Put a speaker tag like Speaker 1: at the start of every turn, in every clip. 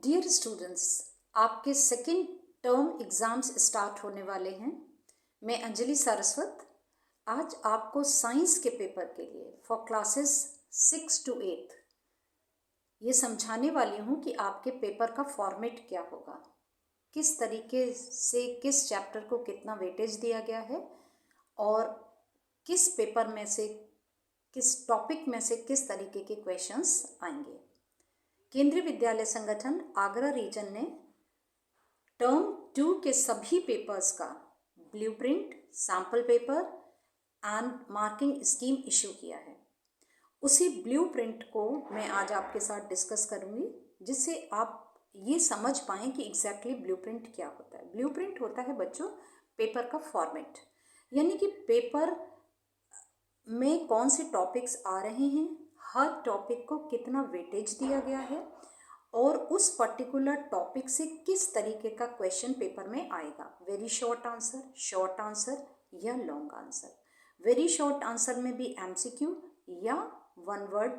Speaker 1: Dear students, आपके second term exams start होने वाले हैं। मैं अंजलि सारस्वत आज आपको साइंस के पेपर के लिए फॉर क्लासेस 6 to 8 ये समझाने वाली हूँ कि आपके पेपर का फॉर्मेट क्या होगा, किस तरीके से किस चैप्टर को कितना वेटेज दिया गया है और किस पेपर में से किस टॉपिक में से किस तरीके के क्वेश्चंस आएंगे। केंद्रीय विद्यालय संगठन आगरा रीजन ने टर्म 2 के सभी पेपर्स का blueprint, sample paper and marking scheme issue किया है। उसी ब्लूप्रिंट को मैं आज आपके साथ डिस्कस करूंगी, जिससे आप ये समझ पाएँ कि एग्जैक्टली ब्लूप्रिंट क्या होता है। ब्लूप्रिंट होता है बच्चों पेपर का फॉर्मेट, यानी कि पेपर में कौन से टॉपिक्स आ रहे हैं, हर टॉपिक को कितना वेटेज दिया गया है और उस पर्टिकुलर टॉपिक से किस तरीके का क्वेश्चन पेपर में आएगा। वेरी शॉर्ट आंसर या long answer. Very short answer में भी एमसीक्यू या वन वर्ड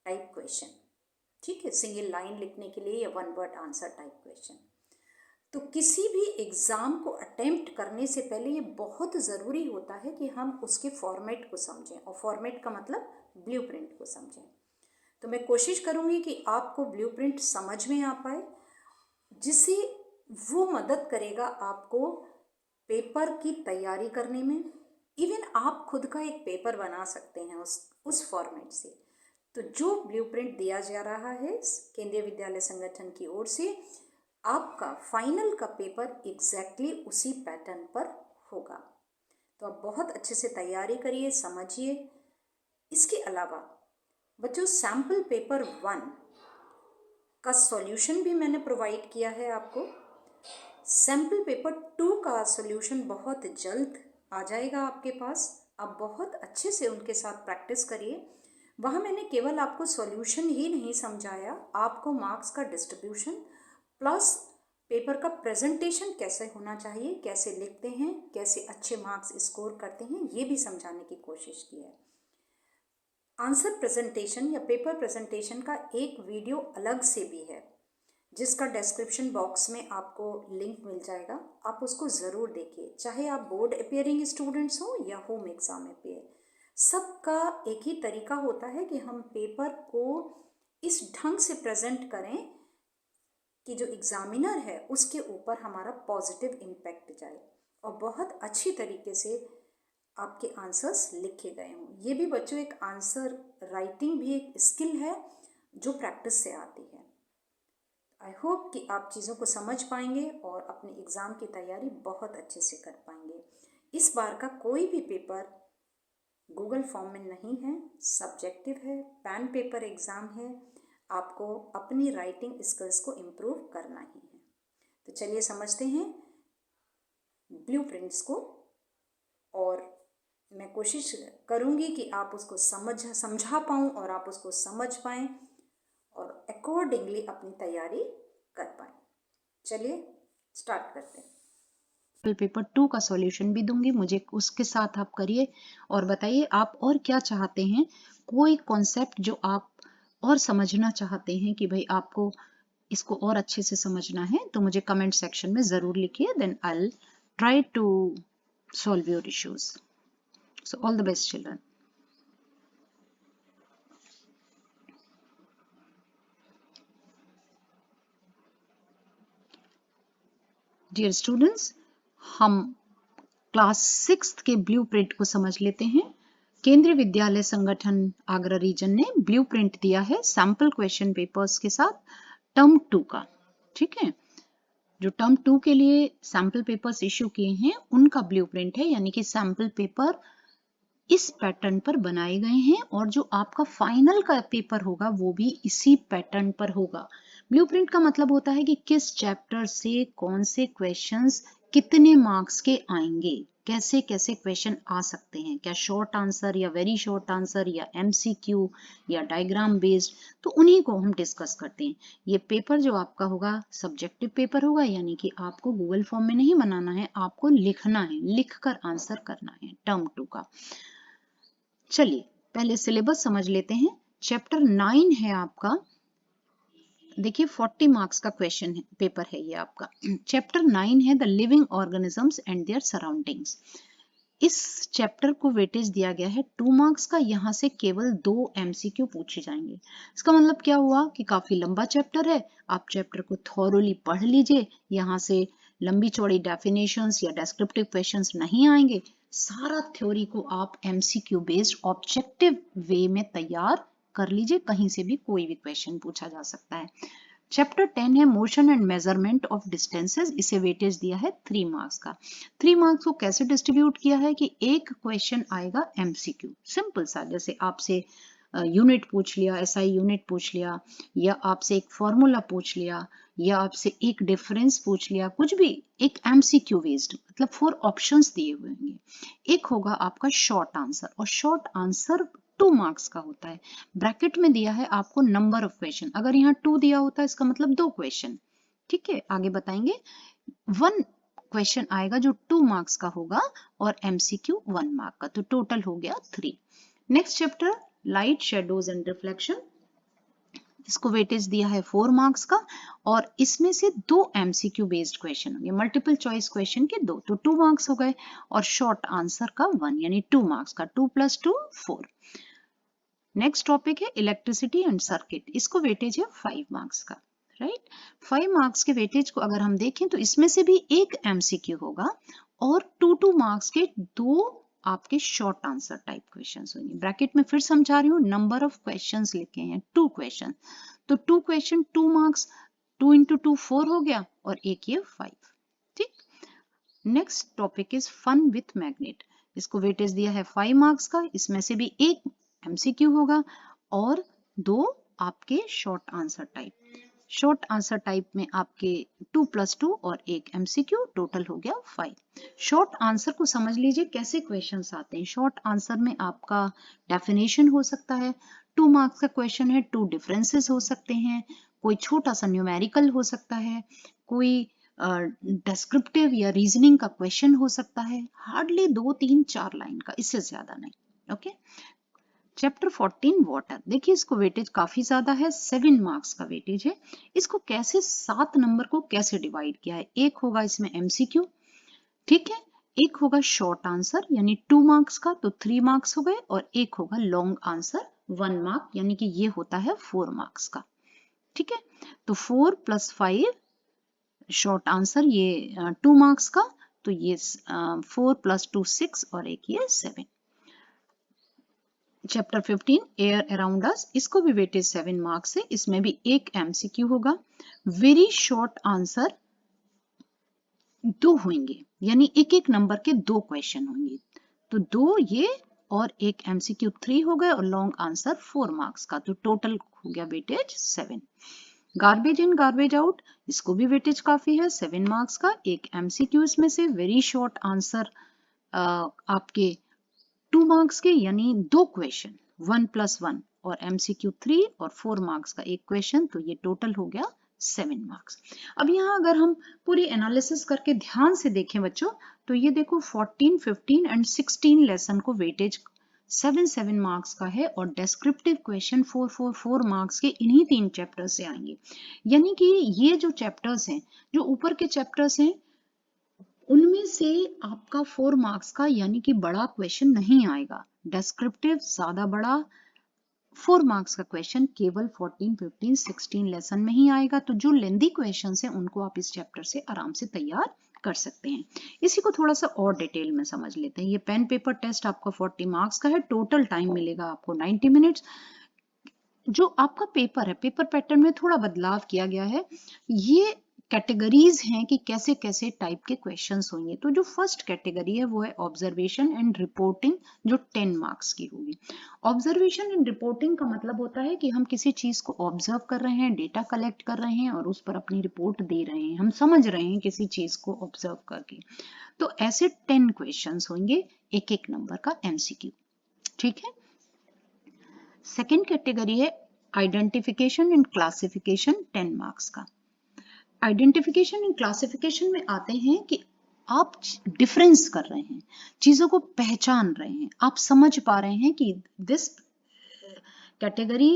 Speaker 1: टाइप क्वेश्चन, ठीक है, सिंगल लाइन लिखने के लिए या one word answer type question. तो किसी भी एग्ज़ाम को अटेम्प्ट करने से पहले ये बहुत ज़रूरी होता है कि हम उसके फॉर्मेट को समझें, और फॉर्मेट का मतलब ब्लूप्रिंट को समझें। तो मैं कोशिश करूँगी कि आपको ब्लूप्रिंट समझ में आ पाए, जिससे वो मदद करेगा आपको पेपर की तैयारी करने में। इवन आप खुद का एक पेपर बना सकते हैं उस फॉर्मेट से। तो जो ब्लूप्रिंट दिया जा रहा है केंद्रीय विद्यालय संगठन की ओर से, आपका फाइनल का पेपर एग्जैक्टली उसी पैटर्न पर होगा। तो आप बहुत अच्छे से तैयारी करिए, समझिए। इसके अलावा बच्चों, सैम्पल पेपर 1 का सॉल्यूशन भी मैंने प्रोवाइड किया है आपको। सैम्पल पेपर 2 का सॉल्यूशन बहुत जल्द आ जाएगा आपके पास। आप बहुत अच्छे से उनके साथ प्रैक्टिस करिए। वहाँ मैंने केवल आपको सॉल्यूशन ही नहीं समझाया, आपको मार्क्स का डिस्ट्रीब्यूशन प्लस पेपर का प्रेजेंटेशन कैसे होना चाहिए, कैसे लिखते हैं, कैसे अच्छे मार्क्स स्कोर करते हैं, ये भी समझाने की कोशिश की है। आंसर प्रेजेंटेशन या पेपर प्रेजेंटेशन का एक वीडियो अलग से भी है, जिसका डिस्क्रिप्शन बॉक्स में आपको लिंक मिल जाएगा। आप उसको ज़रूर देखिए, चाहे आप बोर्ड अपियरिंग स्टूडेंट्स हो या होम एग्ज़ाम अपियर। सबका एक ही तरीका होता है कि हम पेपर को इस ढंग से प्रेजेंट करें कि जो एग्ज़ामिनर है उसके ऊपर हमारा पॉजिटिव इम्पैक्ट जाए और बहुत अच्छी तरीके से आपके आंसर्स लिखे गए हों। ये भी बच्चों एक आंसर राइटिंग भी एक स्किल है जो प्रैक्टिस से आती है। आई होप कि आप चीज़ों को समझ पाएंगे और अपने एग्ज़ाम की तैयारी बहुत अच्छे से कर पाएंगे। इस बार का कोई भी पेपर गूगल फॉर्म में नहीं है, सब्जेक्टिव है, पेन पेपर एग्ज़ाम है। आपको अपनी राइटिंग स्किल्स को इम्प्रूव करना ही है। तो चलिए समझते हैं ब्लूप्रिंट्स को, और मैं कोशिश करूँगी कि आप उसको समझा पाऊँ और आप उसको समझ पाएँ और अकॉर्डिंगली अपनी तैयारी कर पाएँ। चलिए स्टार्ट करते हैं।
Speaker 2: पेपर 2 का सॉल्यूशन भी दूंगी, मुझे उसके साथ आप करिए और बताइए आप और क्या चाहते हैं। कोई कॉन्सेप्ट जो आप और समझना चाहते हैं कि भाई आपको इसको और अच्छे से समझना है, तो मुझे कमेंट सेक्शन में ज़रूर लिखिए। Then I will try to solve your issues. So all the best children. Dear students, हम क्लास 6 के ब्लूप्रिंट को समझ लेते हैं। केंद्रीय विद्यालय संगठन आगरा रीजन ने ब्लूप्रिंट दिया है सैंपल क्वेश्चन पेपर्स के साथ टर्म 2 का। ठीक है, जो टर्म 2 के लिए सैंपल पेपर्स इश्यू किए हैं उनका ब्लूप्रिंट है, यानी कि सैंपल पेपर इस पैटर्न पर बनाए गए हैं और जो आपका फाइनल का पेपर होगा वो भी इसी पैटर्न पर होगा। ब्लूप्रिंट का मतलब होता है कि किस चैप्टर से कौन से क्वेश्चंस कितने मार्क्स के आएंगे, कैसे कैसे क्वेश्चन आ सकते हैं, क्या शॉर्ट आंसर या वेरी शॉर्ट आंसर या एमसीक्यू या डायग्राम बेस्ड, तो उन्हीं को हम डिस्कस करते हैं। ये पेपर जो आपका होगा सब्जेक्टिव पेपर होगा, यानी कि आपको गूगल फॉर्म में नहीं बनाना है, आपको लिखना है, लिखकर आंसर करना है टर्म 2 का। चलिए पहले सिलेबस समझ लेते हैं। चैप्टर 9 है आपका देखिए 40 मार्क्स का क्वेश्चन है, पेपर है ये आपका। चैप्टर 9 है the living organisms and there surroundings. इस चैप्टर को वेटेज दिया गया है 2 मार्क्स का। यहाँ से केवल 2 एमसीक्यू पूछे जाएंगे। इसका मतलब क्या हुआ कि काफी लंबा चैप्टर है, आप चैप्टर को थॉरोली पढ़ लीजिए। यहाँ से लंबी चौड़ी डेफिनेशंस या डेस्क्रिप्टिव क्वेश्चंस नहीं आएंगे। सारा थ्योरी को आप एमसीक्यू बेस्ड ऑब्जेक्टिव वे में तैयार कर लीजिए, कहीं से भी कोई भी क्वेश्चन पूछा जा सकता है। चैप्टर 10 है motion and measurement of distances. इसे वेटेज दिया है 3 मार्क्स का। 3 मार्क्स को कैसे डिस्ट्रीब्यूट किया है कि एक क्वेश्चन आएगा एमसीक्यू, सिंपल सा, जैसे आपसे यूनिट पूछ लिया, एसआई यूनिट पूछ लिया, या आपसे एक फॉर्मूला पूछ लिया, या आपसे एक डिफरेंस पूछ लिया, कुछ भी एक एमसीक्यू बेस्ड, मतलब 4 ऑप्शंस दिए हुए होंगे। एक होगा आपका शॉर्ट आंसर, और शॉर्ट आंसर 2 मार्क्स का होता है। ब्रैकेट में दिया है आपको नंबर ऑफ क्वेश्चन, अगर यहाँ 2 दिया होता है इसका मतलब 2 क्वेश्चन। ठीक है, आगे बताएंगे। 1 क्वेश्चन आएगा जो 2 मार्क्स का होगा और एमसीक्यू 1 मार्क का, तो टोटल हो गया 3। Next chapter light, shadows and reflection. इसको वेटेज दिया है 4 मार्क्स का, और इसमें से 2 एमसीक्यू बेस्ड क्वेश्चन होंगे, मल्टीपल चॉइस क्वेश्चन के 2, तो 2 मार्क्स हो गए, और शॉर्ट आंसर का 1, यानी 2 मार्क्स का। 2 + 2 4। नेक्स्ट टॉपिक है इलेक्ट्रिसिटी एंड सर्किट। इसको वेटेज है 5 मार्क्स का, राइट। 5 मार्क्स के वेटेज को अगर हम देखें तो इसमें से भी एक एमसीक्यू होगा, और 2 मार्क्स के 2 आपके शॉर्ट आंसर टाइप क्वेश्चंस होंगे। ब्रैकेट में फिर समझा रही हूँ, नंबर ऑफ क्वेश्चंस लिखे हैं 2 क्वेश्चन, तो 2 क्वेश्चन 2 मार्क्स, 2 × 2 4 हो गया, और एक ये 5। ठीक। Next topic is fun with magnet. इसको वेटेज दिया है 5 मार्क्स का। इसमें से भी एक एमसीक्यू होगा और 2 आपके short answer type. Short answer type में आपके 2 + 2 और एक एमसीक्यू, टोटल हो गया 5। शॉर्ट आंसर को समझ लीजिए कैसे क्वेश्चंस आते हैं। शॉर्ट आंसर में आपका डेफिनेशन हो सकता है, 2 मार्क्स का क्वेश्चन है, 2 डिफरेंसेस हो सकते हैं, कोई छोटा सा न्यूमेरिकल हो सकता है, कोई डिस्क्रिप्टिव या रीजनिंग का क्वेश्चन हो सकता है। हार्डली 2 3 4 लाइन का, इससे ज्यादा नहीं। ओके। Chapter 14 water. देखिए इसको वेटेज काफी ज्यादा है, 7 मार्क्स का वेटेज है। इसको कैसे 7 नंबर को कैसे डिवाइड किया है, एक होगा इसमें एमसीक्यू, ठीक है, एक होगा शॉर्ट आंसर यानी 2 मार्क्स का, तो 3 मार्क्स हो गए, और एक होगा लॉन्ग आंसर 1 मार्क, यानी कि ये होता है 4 मार्क्स का। ठीक है, तो 4 + 5 शॉर्ट आंसर, ये 2 मार्क्स का, तो ये 4 + 2 6, और एक ये 7। Chapter 15 air around us. इसको भी वेटेज 7 मार्क्स है। इसमें भी एक एमसीक्यू होगा। वेरी शॉर्ट आंसर 2 होंगे, यानी एक एक नंबर के 2 क्वेश्चन होंगे, तो 2 ये और एक एमसीक्यू 3 हो गए, और लॉन्ग आंसर 4 मार्क्स का, तो टोटल हो गया weightage 7। Garbage in garbage out. इसको भी वेटेज काफी है, 7 मार्क्स का। एक एमसीक्यू इसमें से, वेरी शॉर्ट आंसर आपके 2 मार्क्स के, यानी 2 क्वेश्चन, 1 + 1, और एमसीक्यू 3 और 4 मार्क्स का एक क्वेश्चन, तो ये टोटल हो गया 7 मार्क्स। अब यहाँ अगर हम पूरी एनालिसिस करके ध्यान से देखें बच्चों, तो ये देखो 14, 15 एंड 16 लेसन को वेटेज 7 मार्क्स का है, और डेस्क्रिप्टिव क्वेश्चन 4 मार्क्स के इन्हीं 3 चैप्टर्स से आएंगे। यानी कि ये जो चैप्टर्स हैं, जो ऊपर के चैप्टर्स हैं, उनमें से आपका 4 मार्क्स का यानी कि बड़ा क्वेश्चन नहीं आएगा। डेस्क्रिप्टिव ज्यादा बड़ा 4 मार्क्स का क्वेश्चन केवल 14, 15, 16 लेसन में ही आएगा। तो जो लेंदी क्वेश्चंस हैं उनको आप इस चैप्टर से आराम से तैयार कर सकते हैं। इसी को थोड़ा सा और डिटेल में समझ लेते हैं। ये पेन पेपर टेस्ट आपका 40 मार्क्स का है। टोटल टाइम मिलेगा आपको 90 मिनट्स। जो आपका पेपर है, पेपर पैटर्न में थोड़ा बदलाव किया गया है। ये कैटेगरीज हैं कि कैसे कैसे टाइप के क्वेश्चंस होंगे। तो जो फर्स्ट कैटेगरी है वो है ऑब्जर्वेशन एंड रिपोर्टिंग, जो 10 मार्क्स की होगी। ऑब्जर्वेशन एंड रिपोर्टिंग का मतलब होता है कि हम किसी चीज को ऑब्जर्व कर रहे हैं, डेटा कलेक्ट कर रहे हैं, और उस पर अपनी रिपोर्ट दे रहे हैं, हम समझ रहे हैं किसी चीज को ऑब्जर्व करके। तो ऐसे 10 क्वेश्चंस होंगे, एक एक नंबर का एमसीक्यू। ठीक है। सेकेंड कैटेगरी है आइडेंटिफिकेशन एंड क्लासिफिकेशन, 10 मार्क्स का। आइडेंटिफिकेशन एंड क्लासिफिकेशन में आते हैं कि आप डिफरेंस कर रहे हैं, चीजों को पहचान रहे हैं, आप समझ पा रहे हैं कि this category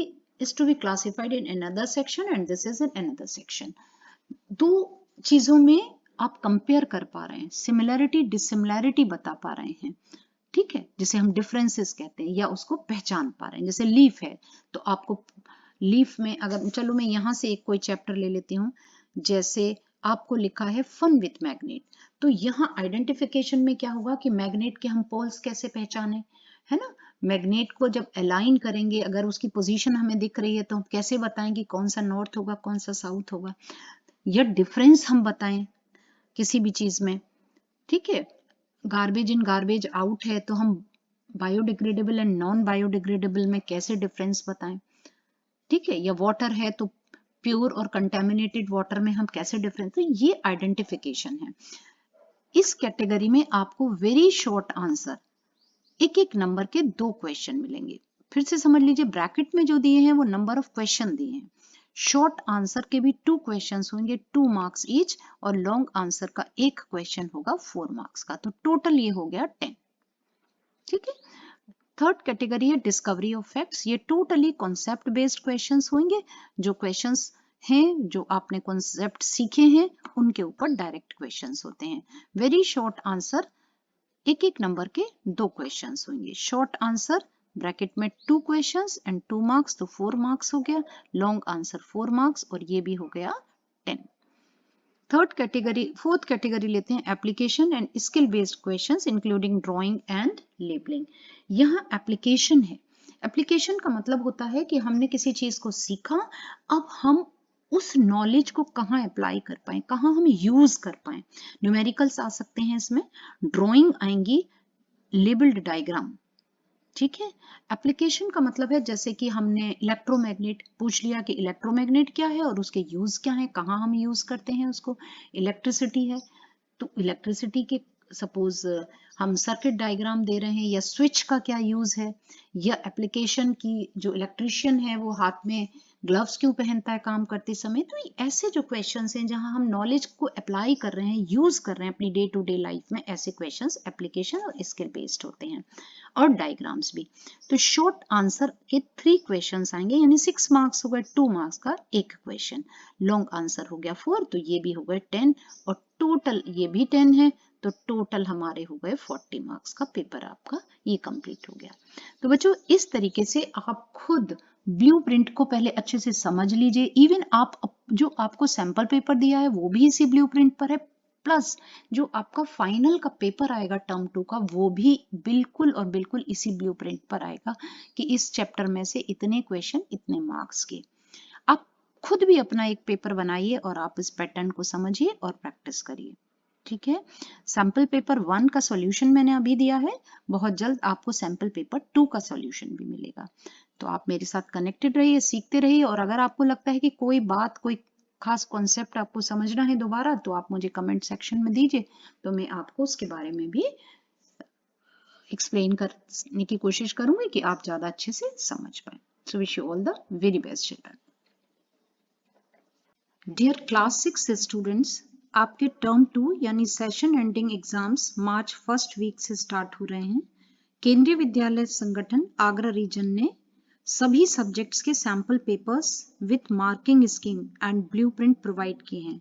Speaker 2: is to be classified in another section and this is in another section. दो चीजों में आप कंपेयर कर पा रहे हैं, सिमिलैरिटी डिसिमिलैरिटी बता पा रहे हैं, ठीक है, जिसे हम डिफरेंसेस कहते हैं, या उसको पहचान पा रहे हैं। जैसे लीफ है तो आपको लीफ में, अगर चलो मैं यहां से एक कोई चैप्टर ले लेती हूँ, जैसे आपको लिखा है फन विथ मैग्नेट, तो यहाँ आइडेंटिफिकेशन में क्या होगा कि मैग्नेट के हम पोल्स कैसे पहचाने, है ना। मैग्नेट को जब अलाइन करेंगे, अगर उसकी पोजीशन हमें दिख रही है तो हम कैसे बताएं कि कौन सा नॉर्थ होगा कौन सा साउथ होगा, या डिफरेंस हम बताएं किसी भी चीज में, ठीक है। गार्बेज इन गार्बेज आउट है तो हम बायोडिग्रेडेबल एंड नॉन बायोडिग्रेडेबल में कैसे डिफरेंस बताएं, ठीक है। या वाटर है तो प्योर और कंटेमिनेटेड वाटर में हम कैसे डिफरेंस, तो ये आइडेंटिफिकेशन है। इस कैटेगरी में आपको वेरी शॉर्ट आंसर, एक एक नंबर के 2 क्वेश्चन मिलेंगे। फिर से समझ लीजिए, ब्रैकेट में जो दिए हैं वो नंबर ऑफ क्वेश्चन दिए हैं, शॉर्ट आंसर के भी 2 क्वेश्चंस होंगे 2 मार्क्स ईच, और लॉन्ग आंसर का एक क्वेश्चन होगा 4 मार्क्स का, तो टोटल ये हो गया 10, ठीक है। थर्ड कैटेगरी है डिस्कवरी ऑफ फैक्ट्स, ये टोटली कॉन्सेप्ट बेस्ड क्वेश्चंस होंगे, जो क्वेश्चंस हैं जो आपने कॉन्सेप्ट सीखे हैं उनके ऊपर डायरेक्ट क्वेश्चंस होते हैं। वेरी शॉर्ट आंसर, एक एक नंबर के 2 क्वेश्चंस होंगे। शॉर्ट आंसर ब्रैकेट में 2 क्वेश्चंस एंड 2 मार्क्स, तो 4 मार्क्स हो गया। लॉन्ग आंसर 4 मार्क्स, और ये भी हो गया 10। फोर्थ कैटेगरी लेते हैं application and skill based questions including drawing and labelling. यहाँ एप्लीकेशन है। एप्लीकेशन का मतलब होता है कि हमने किसी चीज को सीखा, अब हम उस नॉलेज को कहाँ अप्लाई कर पाए, कहाँ हम यूज कर पाए। न्यूमेरिकल्स आ सकते हैं इसमें, ड्राइंग आएंगी, लेबल्ड डायग्राम, ठीक है। एप्लीकेशन का मतलब है जैसे कि हमने इलेक्ट्रोमैग्नेट पूछ लिया कि इलेक्ट्रोमैग्नेट क्या है और उसके यूज क्या है, कहाँ हम यूज करते हैं उसको। इलेक्ट्रिसिटी है तो इलेक्ट्रिसिटी के सपोज हम सर्किट डायग्राम दे रहे हैं, या स्विच का क्या यूज है, या एप्लीकेशन की जो इलेक्ट्रिशियन है वो हाथ में ग्लव्स क्यों पहनता है काम करते समय। तो ऐसे जो क्वेश्चंस हैं जहां हम नॉलेज को अप्लाई कर रहे हैं, यूज कर रहे हैं अपनी डे टू डे लाइफ में, ऐसे क्वेश्चंस एप्लीकेशन और स्किल बेस्ड होते हैं, और डायग्राम्स भी। तो शॉर्ट आंसर के 3 क्वेश्चंस आएंगे, यानी 6 मार्क्स हो गए, 2 मार्क्स का एक क्वेश्चन। लॉन्ग आंसर हो गया 4, तो ये भी हो गए 10, और टोटल ये भी 10 है, तो टोटल हमारे हो गए 40 मार्क्स का पेपर, आपका ये कंप्लीट हो गया। तो बच्चों इस तरीके से आप खुद ब्लूप्रिंट को पहले अच्छे से समझ लीजिए। इवन आप जो आपको सैंपल पेपर दिया है वो भी इसी ब्लूप्रिंट पर है, प्लस जो आपका फाइनल का पेपर आएगा टर्म 2 का, वो भी बिल्कुल और बिल्कुल इसी ब्लूप्रिंट पर आएगा कि इस चैप्टर में से इतने क्वेश्चन इतने मार्क्स के। आप खुद भी अपना एक पेपर बनाइए और आप इस पैटर्न को समझिए और प्रैक्टिस करिए, ठीक है। सैंपल पेपर 1 का सॉल्यूशन मैंने अभी दिया है, बहुत जल्द आपको सैंपल पेपर 2 का सॉल्यूशन भी मिलेगा। तो आप मेरे साथ कनेक्टेड रहिए, सीखते रहिए, और अगर आपको लगता है कि कोई बात, कोई खास कॉन्सेप्ट आपको समझना है दोबारा, तो आप मुझे कमेंट सेक्शन में दीजिए, तो मैं आपको उसके बारे में भी एक्सप्लेन करने की कोशिश करूंगी कि आप ज्यादा अच्छे से समझ पाए। So wish you all the very best children. Dear class 6 students, आपके टर्म 2 यानी session ending exams March first week से स्टार्ट हो रहे हैं। केंद्रीय विद्यालय संगठन आगरा रीजन ने सभी सब्जेक्ट्स के sample papers with marking scheme and blueprint provide किए हैं।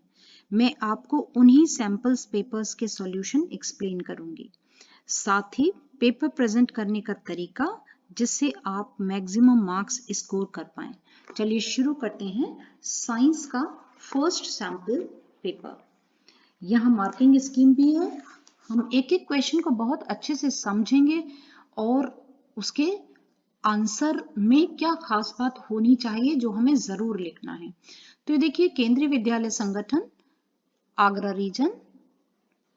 Speaker 2: मैं आपको उन्हीं सैंपल्स पेपर्स के सॉल्यूशन एक्सप्लेन करूंगी, साथ ही पेपर प्रेजेंट करने का तरीका, जिससे आप मैक्सिमम मार्क्स स्कोर कर पाएं। चलिए शुरू करते हैं साइंस का फर्स्ट सैंपल पेपर। यहाँ मार्किंग स्कीम भी है, हम एक एक क्वेश्चन को बहुत अच्छे से समझेंगे और उसके आंसर में क्या खास बात होनी चाहिए जो हमें जरूर लिखना है। तो ये देखिए, Kendriya Vidyalaya Sangathan Agra region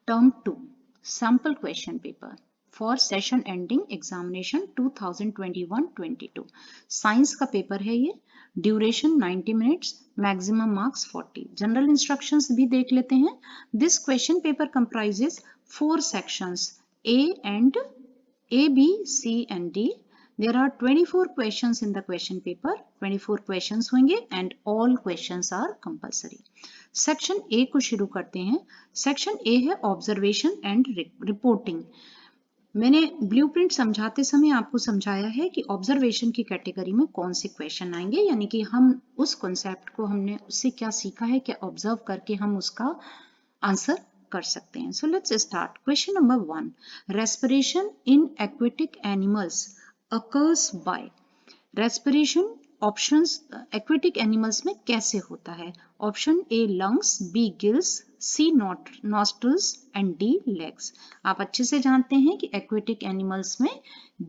Speaker 2: term 2 sample question paper for session ending examination 2021-22 science का पेपर है ये। Duration 90 minutes, maximum marks 40। General instructions भी देख लेते हैं। This question paper comprises 4 sections A, B, C and D. There are 24 questions in the question paper. 24 questions होंगे and all questions are compulsory. Section A को शुरू करते हैं। Section A है ऑब्जर्वेशन एंड रिपोर्टिंग। मैंने ब्लूप्रिंट समझाते समय आपको समझाया है कि ऑब्जर्वेशन की कैटेगरी में कौन से क्वेश्चन आएंगे, यानी कि हम उस कॉन्सेप्ट को हमने उससे क्या सीखा है, क्या ऑब्जर्व करके हम उसका आंसर कर सकते हैं। So let's start. Question number 1, respiration in aquatic animals occurs by. Respiration options aquatic animals में कैसे होता है? Option A lungs, B gills, C nostrils and D legs. आप अच्छे से जानते हैं कि एक्वेटिक एनिमल्स में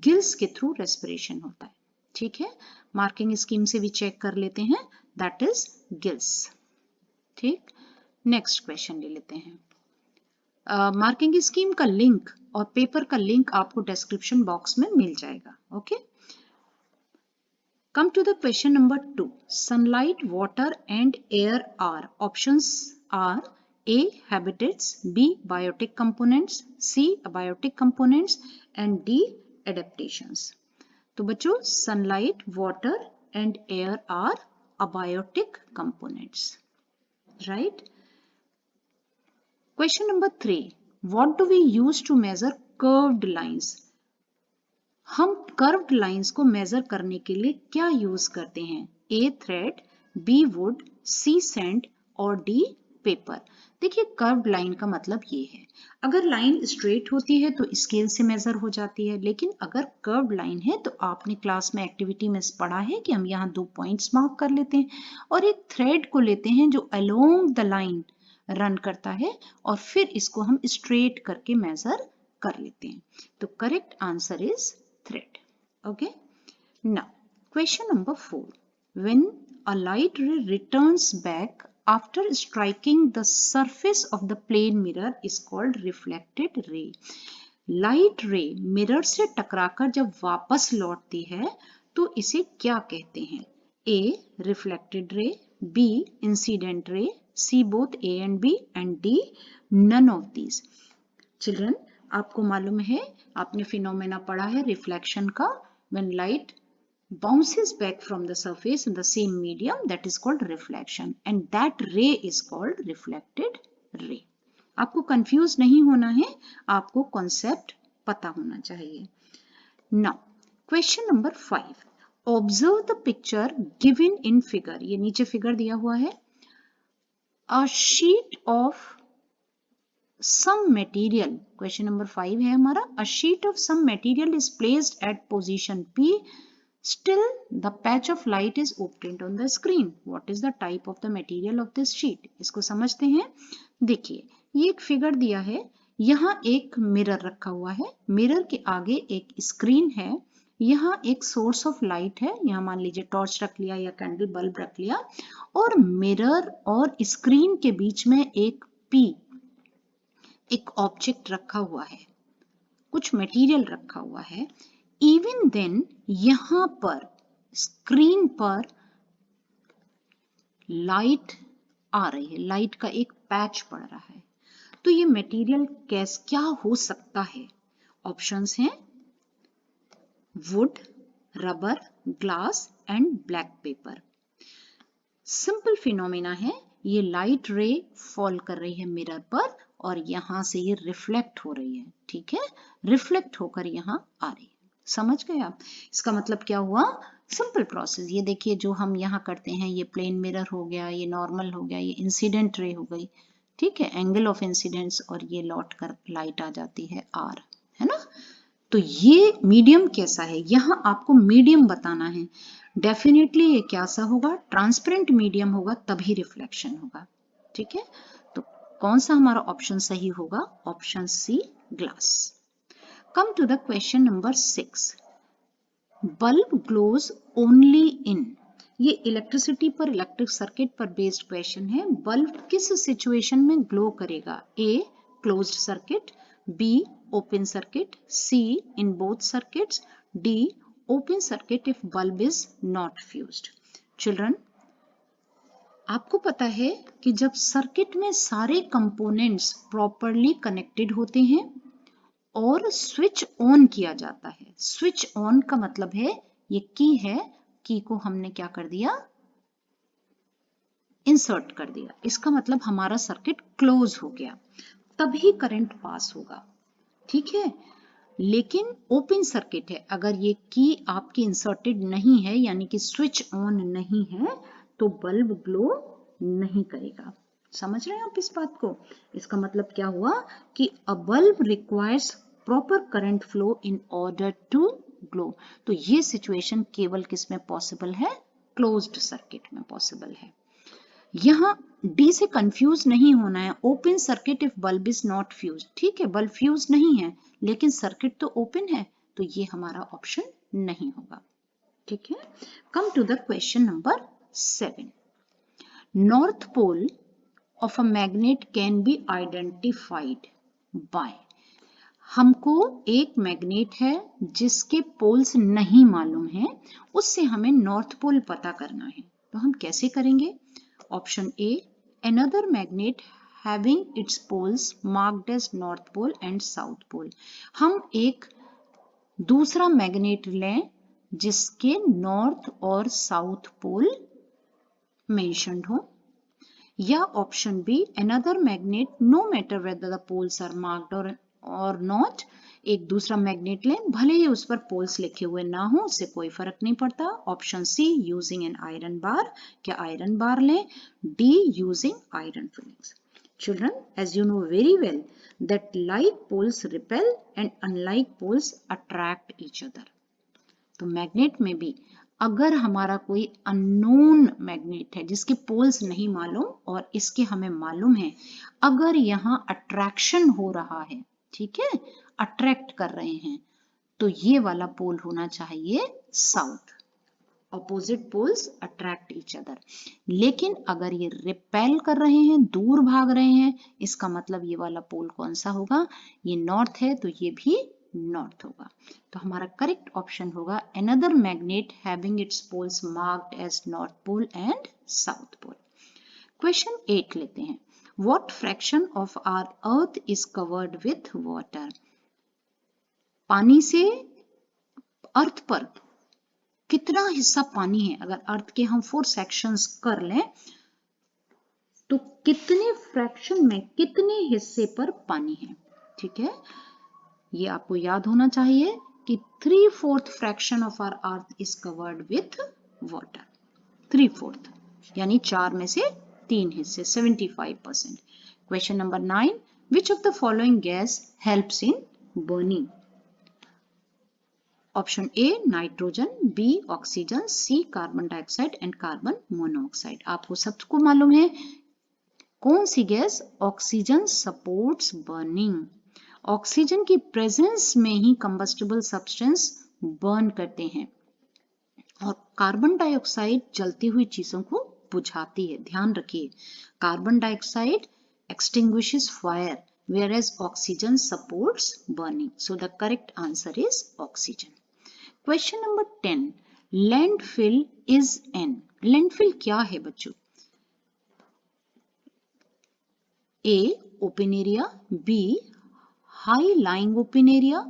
Speaker 2: गिल्स के थ्रू रेस्पिरेशन होता है। ठीक है, मार्किंग स्कीम से भी चेक कर लेते हैं, दैट इज गिल्स। ठीक, नेक्स्ट क्वेश्चन ले लेते हैं। मार्किंग स्कीम का लिंक और पेपर का लिंक आपको डिस्क्रिप्शन बॉक्स में मिल जाएगा। Okay, come to the question number 2. Sunlight, water and air are. Options are A habitats, B biotic components, C abiotic components and D adaptations. तो बच्चों sunlight, water and air are abiotic components, right? Question number 3. What do we use to measure curved lines? हम curved lines को measure करने के लिए क्या use करते हैं? A thread, B wood, C sand और डी पेपर। देखिए कर्व्ड लाइन का मतलब ये है, अगर लाइन स्ट्रेट होती है तो स्केल से मेजर हो जाती है, लेकिन अगर कर्व्ड लाइन है तो आपने क्लास में एक्टिविटी में पढ़ा है कि हम यहाँ 2 पॉइंट्स मार्क कर लेते हैं और एक थ्रेड को लेते हैं जो अलोंग द लाइन रन करता है और फिर इसको हम स्ट्रेट करके मेजर कर लेते हैं। तो correct answer is thread. Okay, now question number 4. When a light ray returns back after striking the surface of the plane mirror is called reflected ray. Light रे मिरर से टकराकर जब वापस लौटती है तो इसे क्या कहते हैं? A reflected ray, B incident ray, C both A and B and D none of these. Children, आपको मालूम है, आपने फिनोमेना पढ़ा है रिफ्लेक्शन का, when light bounces back from the surface in the same medium, that is called reflection and that ray is called reflected ray. आपको confuse नहीं होना है, आपको कॉन्सेप्ट पता होना चाहिए। Now question number 5, observe the picture given in figure. ये नीचे फिगर दिया हुआ है। A sheet of some material, question number 5 है हमारा, a sheet of some material is placed at position P, still the patch of light is obtained on the screen. What is the type of the material of this sheet? इसको समझते हैं। देखिए ये एक figure दिया है, यहाँ एक मिरर रखा हुआ है, मिरर के आगे एक स्क्रीन है, यहाँ एक सोर्स ऑफ लाइट है, यहाँ मान लीजिए टॉर्च रख लिया या कैंडल बल्ब रख लिया, और मिरर और स्क्रीन के बीच में एक P, एक ऑब्जेक्ट रखा हुआ है, कुछ मटेरियल रखा हुआ है। इवन देन यहां पर स्क्रीन पर लाइट आ रही है, लाइट का एक पैच पड़ रहा है, तो ये मटेरियल क्या हो सकता है? ऑप्शंस हैं would, rubber, glass and black pepper. Simple phenomena है, ये लाइट रे फॉल कर रही है मिरर पर और यहां से ये रिफ्लेक्ट हो रही है। ठीक है, रिफ्लेक्ट होकर यहां आ रही है। समझ गए आप? इसका मतलब क्या हुआ? Simple process. ये देखिए जो हम यहाँ करते हैं, ये प्लेन मिरर हो गया, ये नॉर्मल हो गया, ये इंसिडेंट रे हो गई। ठीक है, एंगल ऑफ इंसिडेंस, और ये लौट कर लाइट आ जाती है आर, है ना? तो ये मीडियम कैसा है, यहाँ आपको मीडियम बताना है। डेफिनेटली ये कैसा होगा? ट्रांसपेरेंट मीडियम होगा, तभी रिफ्लेक्शन होगा। ठीक है, तो कौन सा हमारा ऑप्शन सही होगा? Option C, glass. Come to the question number 6, bulb glows only in. ये इलेक्ट्रिसिटी पर, इलेक्ट्रिक सर्किट पर बेस्ड क्वेश्चन है। बल्ब किस सिचुएशन में ग्लो करेगा? A closed circuit, B open circuit, C in both circuits, D open circuit if bulb is not fused. Children, आपको पता है कि जब सर्किट में सारे कंपोनेंट्स प्रॉपरली कनेक्टेड होते हैं और स्विच ऑन किया जाता है, स्विच ऑन का मतलब है ये की है, की को हमने क्या कर दिया? इंसर्ट कर दिया। इसका मतलब हमारा सर्किट क्लोज हो गया, तभी करंट पास होगा। ठीक है, लेकिन ओपन सर्किट है, अगर ये की आपकी इंसर्टेड नहीं है यानी कि स्विच ऑन नहीं है तो बल्ब ग्लो नहीं करेगा। समझ रहे हैं आप इस बात को? इसका मतलब क्या हुआ कि a bulb requires proper current flow in order to glow. तो ये सिचुएशन केवल किस में पॉसिबल है? क्लोज्ड सर्किट में पॉसिबल है। यहां डी से कंफ्यूज नहीं होना है। Open circuit if bulb is not fuse, ठीक है, बल्ब फ्यूज नहीं है लेकिन सर्किट तो ओपन है, तो ये हमारा ऑप्शन नहीं होगा। ठीक है, come to the question number 7। North pole of a magnet can be identified by. हमको एक मैग्नेट है जिसके पोल्स नहीं मालूम है, उससे हमें नॉर्थ पोल पता करना है। तो हम कैसे करेंगे? Option A, another magnet having its poles marked as north pole and south pole। हम एक दूसरा मैग्नेट लें जिसके नॉर्थ और साउथ पोल मेंशन्ड हो, या option B, another magnet no matter whether the poles are marked or not। एक दूसरा मैग्नेट लें भले ही उस पर पोल्स लिखे हुए ना हो, उससे कोई फर्क नहीं पड़ता। Option C, using an iron bar, क्या आयरन बार लें। D, using iron filings. Children, as you know very well that like poles repel and unlike poles attract each other। तो मैग्नेट में भी अगर हमारा कोई अननोन मैग्नेट है जिसके पोल्स नहीं मालूम और इसके हमें मालूम है, अगर यहाँ अट्रैक्शन हो रहा है, ठीक है, अट्रैक्ट कर रहे हैं, तो ये वाला पोल होना चाहिए south. Opposite poles attract each other. लेकिन अगर ये रिपेल कर रहे हैं, दूर भाग रहे हैं, इसका मतलब ये वाला पोल कौन सा होगा? ये नॉर्थ है तो ये भी नॉर्थ होगा। तो हमारा करेक्ट ऑप्शन होगा another magnet having its poles marked as north pole and south pole। Question 8 लेते हैं। What fraction of our earth is covered with water? पानी से अर्थ पर कितना हिस्सा पानी है? अगर अर्थ के हम 4 सेक्शंस कर लें तो कितने फ्रैक्शन में, कितने हिस्से पर पानी है? ठीक है, ये आपको याद होना चाहिए कि 3/4 fraction of our earth is covered with water. 3/4 यानी 4 में से 3 हिस्से, 75%। Question number 9, which of the following gas helps in burning? Option A, nitrogen, B, oxygen, C, carbon dioxide and carbon monoxide. आपको सबको मालूम है कौन सी gas oxygen supports burning. Oxygen की प्रेजेंस में ही कंबस्टिबल सब्सटेंस बर्न करते हैं और कार्बन डाइऑक्साइड जलती हुई चीजों को बुझाती है। ध्यान रखिए, carbon dioxide extinguishes fire whereas oxygen supports burning, so the correct answer is oxygen। Question number 10, landfill is an। landfill क्या है बच्चों? A, open area, B, high lying open area,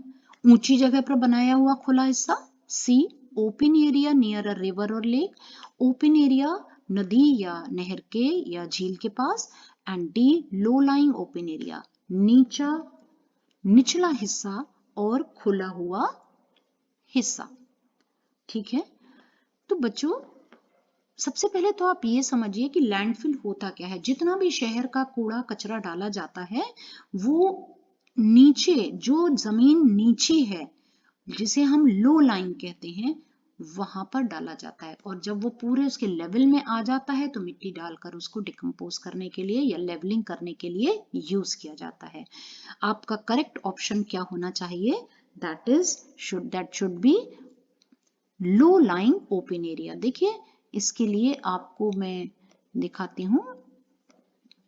Speaker 2: ऊंची जगह पर बनाया हुआ खुला हिस्सा, C, open area near a river और लेक, ओपन एरिया नदी या नहर के या झील के पास, and D, low lying open area, निचला हिस्सा और खुला हुआ हिस्सा। ठीक है, तो बच्चों सबसे पहले तो आप ये समझिए कि लैंडफिल होता क्या है। जितना भी शहर का कूड़ा कचरा डाला जाता है वो नीचे, जो जमीन नीचे है जिसे हम लो लाइन कहते हैं, वहां पर डाला जाता है और जब वो पूरे उसके लेवल में आ जाता है तो मिट्टी डालकर उसको डिकम्पोज करने के लिए या लेवलिंग करने के लिए यूज किया जाता है। आपका करेक्ट ऑप्शन क्या होना चाहिए? That should be low lying open area. देखिए इसके लिए आपको मैं दिखाती हूं,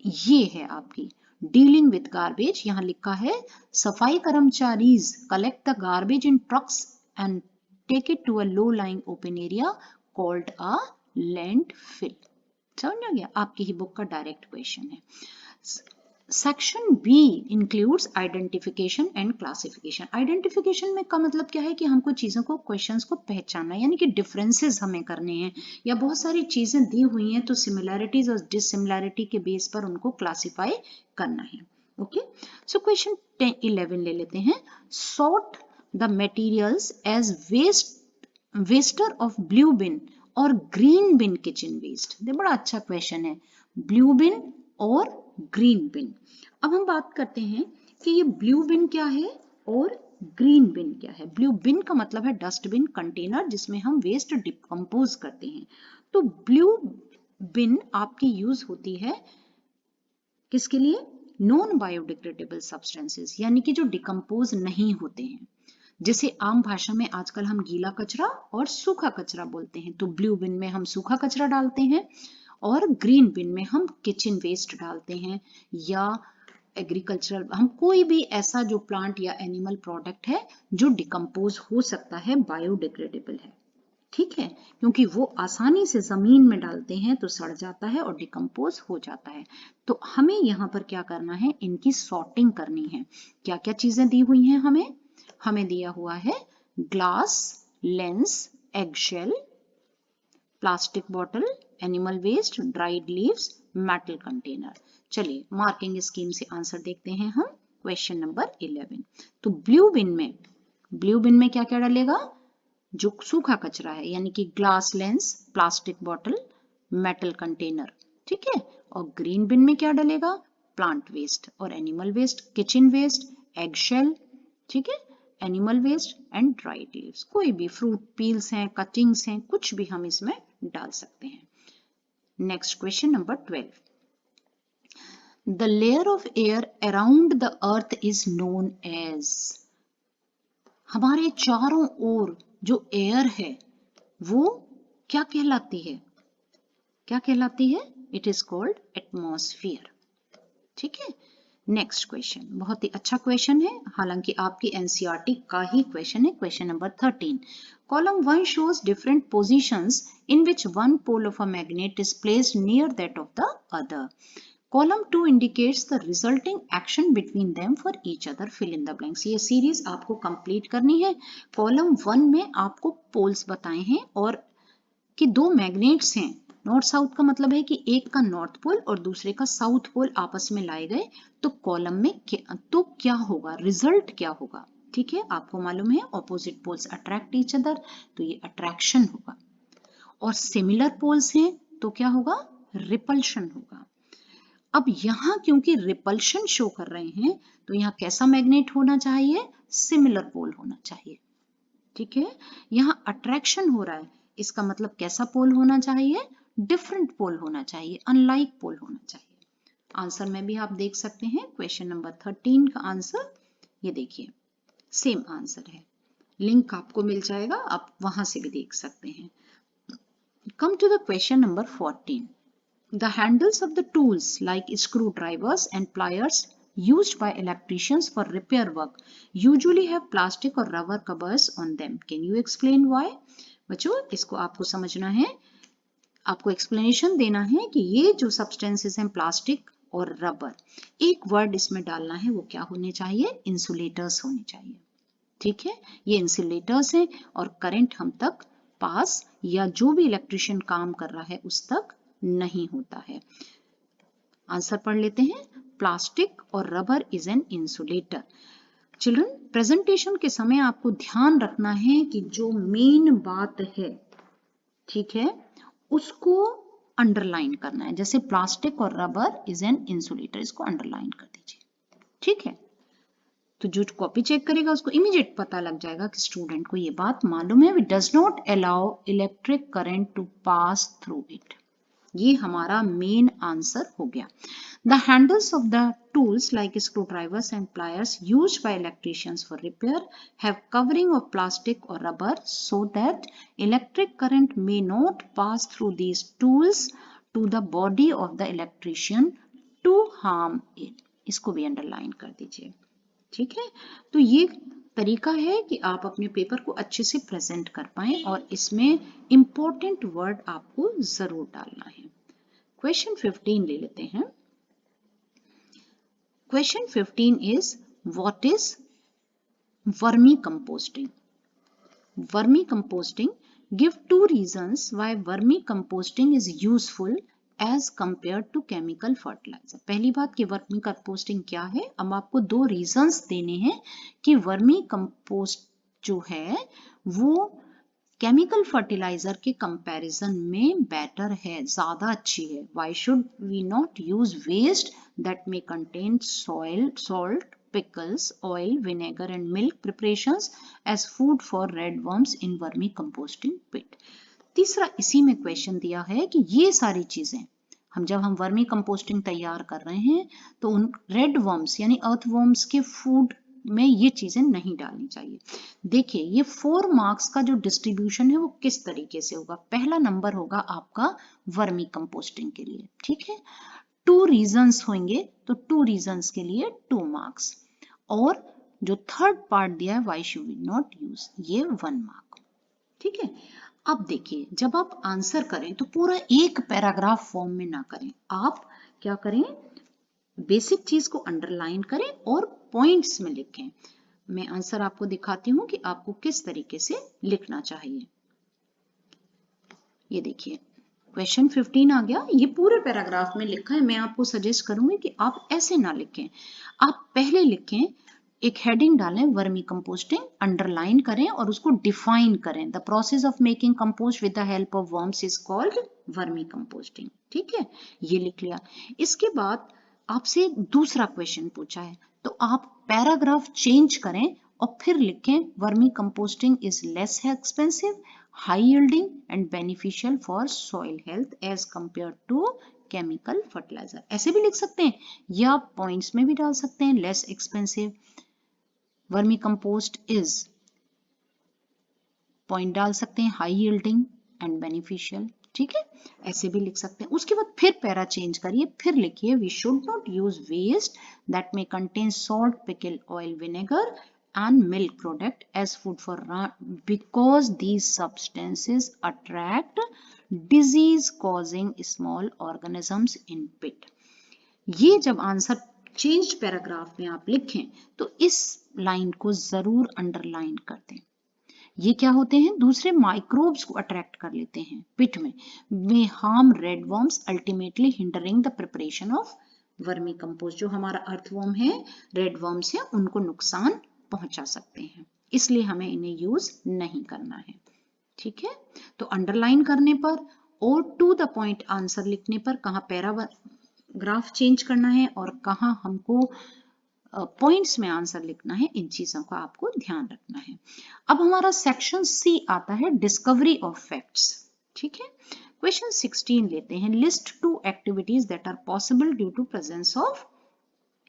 Speaker 2: ये है आपकी डीलिंग विथ गार्बेज। यहां लिखा है सफाई कर्मचारी collect the garbage in trucks and take it to a low lying open area called a landfill. समझ आ गया? आपकी ही बुक का डायरेक्ट क्वेश्चन है। Section B includes identification and classification. Identification में का मतलब क्या है कि हमको चीजों को, क्वेश्चंस को पहचानना, यानी कि डिफरेंसेस हमें करने हैं, या बहुत सारी चीजें दी हुई हैं तो सिमिलैरिटीज और डिससिमिलैरिटी के बेस पर उनको क्लासिफाई करना है। ओके, सो क्वेश्चन 11 ले लेते हैं। Sort the materials as waster of blue bin और green bin kitchen waste? ये बड़ा अच्छा क्वेश्चन है, ब्लू बिन और ग्रीन बिन। अब हम बात करते हैं कि ये ब्लू बिन क्या है और ग्रीन बिन क्या है। ब्लू बिन का मतलब है डस्टबिन कंटेनर जिसमें हम वेस्ट डिकम्पोज करते हैं। तो ब्लू बिन आपकी यूज होती है किसके लिए? नॉन बायोडिग्रेडेबल सब्सटेंसेस, यानी कि जो डिकम्पोज नहीं होते हैं। जैसे आम भाषा में आजकल हम गीला कचरा और सूखा कचरा बोलते हैं, तो ब्लू बिन में हम सूखा कचरा डालते हैं और ग्रीन बिन में हम किचन वेस्ट डालते हैं, या एग्रीकल्चरल, हम कोई भी ऐसा जो प्लांट या एनिमल प्रोडक्ट है जो डिकम्पोज हो सकता है, बायोडिग्रेडेबल है, ठीक है, क्योंकि वो आसानी से जमीन में डालते हैं तो सड़ जाता है और डिकम्पोज हो जाता है। तो हमें यहाँ पर क्या करना है, इनकी सॉर्टिंग करनी है। क्या क्या चीजें दी हुई हैं हमें दिया हुआ है glass, lens, eggshell, plastic bottle, animal waste, dried leaves, metal container. चलिए मार्किंग स्कीम से आंसर देखते हैं हम। क्वेश्चन नंबर 11, तो ब्लू बिन में क्या क्या डालेगा? जो सूखा कचरा है, यानी कि glass, lens, plastic bottle, metal container, ठीक है। और ग्रीन बिन में क्या डलेगा? प्लांट वेस्ट और animal waste, kitchen waste, eggshell, ठीक है, animal waste and dried leaves. कोई भी फ्रूट पील्स हैं, कटिंग्स हैं, कुछ भी हम इसमें डाल सकते हैं। Next question number 12, the layer of air around the earth is known as. हमारे चारों ओर जो एयर है वो क्या कहलाती है? इट इज कॉल्ड एटमॉस्फेयर, ठीक है। नेक्स्ट क्वेश्चन बहुत ही अच्छा क्वेश्चन है, हालांकि आपकी एनसीईआरटी का ही क्वेश्चन है। Question number 13, column 1 shows different positions in which one pole of a magnet is placed near that of the other. Column 2 indicates the resulting action between them for each other. Fill in the blanks. ये series आपको complete करनी है। Column 1 में आपको poles बताए हैं और कि दो मैग्नेट्स हैं, नॉर्थ साउथ का मतलब है कि एक का नॉर्थ पोल और दूसरे का साउथ पोल आपस में लाए गए, तो कॉलम में क्या होगा, रिजल्ट क्या होगा, ठीक है। आपको मालूम है opposite poles attract each other, तो ये अट्रैक्शन होगा। और सिमिलर पोल्स हैं तो क्या होगा? रिपल्शन होगा। अब यहां क्योंकि रिपल्शन शो कर रहे हैं तो यहां कैसा मैग्नेट होना चाहिए? सिमिलर पोल होना चाहिए, ठीक है। यहां अट्रैक्शन हो रहा है, इसका मतलब कैसा पोल होना चाहिए? डिफरेंट पोल होना चाहिए, अनलाइक पोल होना चाहिए। आंसर में भी आप देख सकते हैं, क्वेश्चन नंबर 13 का आंसर ये देखिए, सेम आंसर है, लिंक आपको मिल जाएगा, आप वहां से भी देख सकते हैं। Come to the question number 14, the handles of the tools like screwdrivers and pliers used by electricians for repair work usually have plastic or rubber covers on them. Can you explain why? बच्चों इसको आपको समझना है, आपको explanation देना है कि ये जो सब्सटेंसेस हैं प्लास्टिक और रबर, एक वर्ड इसमें डालना है, वो क्या होने चाहिए? इंसुलेटर्स होने चाहिए, ठीक है। ये इंसुलेटर्स हैं और करंट हम तक पास या जो भी इलेक्ट्रिशियन काम कर रहा है उस तक नहीं होता है। आंसर पढ़ लेते हैं, प्लास्टिक और rubber is an insulator. Children presentation के समय आपको ध्यान रखना है कि जो मेन बात है, ठीक है, उसको अंडरलाइन करना है। जैसे प्लास्टिक और रबर इज एन इंसुलेटर, इसको अंडरलाइन कर दीजिए, ठीक है। तो जो कॉपी चेक करेगा उसको इमीडिएट पता लग जाएगा कि स्टूडेंट को ये बात मालूम है। Does not allow electric current to pass through it, ये हमारा मेन आंसर हो गया। The handles of the tools like screwdrivers and pliers used by electricians for repair have covering of plastic or rubber so that electric current may not pass through these tools to the body of the electrician to harm it. इसको भी underline कर दीजिए, ठीक है। तो ये तरीका है कि आप अपने पेपर को अच्छे से प्रेजेंट कर पाएं और इसमें इंपॉर्टेंट वर्ड आपको जरूर डालना है। क्वेश्चन 15 ले लेते हैं। Question 15 is what is vermicomposting? Vermicomposting, give 2 reasons why vermicomposting is useful as compare to chemical fertiliser. पहली बात कि वर्मी कंपोस्टिंग क्या है, अब आपको 2 रीजंस देने हैं कि वर्मी कंपोस्ट जो है वो केमिकल फर्टिलाइजर के कंपैरिजन में बेटर है, ज्यादा अच्छी है। Why should we not use waste that may contain soil, salt, pickles, oil, vinegar and milk preparations as food for red worms in vermicomposting pit? तीसरा इसी में क्वेश्चन दिया है कि ये सारी चीजें जब हम वर्मी कंपोस्टिंग तैयार कर रहे हैं तो उन रेड वर्म्स यानी अर्थ वर्म्स के फूड में ये चीजें नहीं डालनी चाहिए। देखिए ये 4 मार्क्स का जो डिस्ट्रीब्यूशन है वो किस तरीके से होगा। पहला नंबर होगा आपका वर्मी कंपोस्टिंग के लिए, ठीक है। 2 रीजंस होंगे तो 2 रीजंस के लिए 2 मार्क्स, और जो थर्ड पार्ट दिया है why should we not use, ये 1 मार्क, ठीक है। अब देखिए जब आप आंसर करें तो पूरा एक पैराग्राफ फॉर्म में ना करें, आप क्या करें, बेसिक चीज को अंडरलाइन करें और पॉइंट्स में लिखें। मैं आंसर आपको दिखाती हूं कि आपको किस तरीके से लिखना चाहिए। ये देखिए क्वेश्चन 15 आ गया, ये पूरे पैराग्राफ में लिखा है। मैं आपको सजेस्ट करूंगी कि आप ऐसे ना लिखें, आप पहले लिखें, एक हेडिंग डालें वर्मी कंपोस्टिंग, अंडरलाइन करें और उसको डिफाइन करें। The process of making compost with the help of worms is called vermi composting, ठीक है, ये लिख लिया। इसके बाद आपसे दूसरा क्वेश्चन पूछा है तो आप पैराग्राफ चेंज करें और फिर लिखें vermicomposting is less expensive, high yielding and beneficial for soil health as compare to chemical fertiliser. ऐसे भी लिख सकते हैं या पॉइंट्स में भी डाल सकते हैं, less expensive, vermi compost is, point डाल सकते हैं, हाई यील्डिंग एंड बेनिफिशियल, ठीक है, ऐसे भी लिख सकते हैं। उसके बाद फिर पैरा चेंज करिए, फिर लिखिए we should not use waste that may contain salt, pickle, oil, vinegar and milk product as food for because these substances attract disease causing small organisms in pit। ये जब आंसर चेंज पैराग्राफ में आप लिखें तो इस line को जरूर underline कर दें। ये क्या होते हैं, दूसरे माइक्रोब्स को अट्रैक्ट कर लेते हैं पिट में harm red worms ultimately hindering the preparation of vermi compost. जो हमारा अर्थवर्म है, रेड वर्म्स है, उनको नुकसान पहुंचा सकते हैं, इसलिए हमें इन्हें यूज नहीं करना है, ठीक है। तो अंडरलाइन करने पर और टू द पॉइंट आंसर लिखने पर कहाँ पैराग्राफ चेंज करना है और कहाँ हमको पॉइंट्स में आंसर लिखना है, इन चीजों का आपको ध्यान रखना है। अब हमारा सेक्शन सी आता है डिस्कवरी ऑफ फैक्ट्स, ठीक है। क्वेश्चन 16 लेते हैं, list 2 activities that are possible due to presence of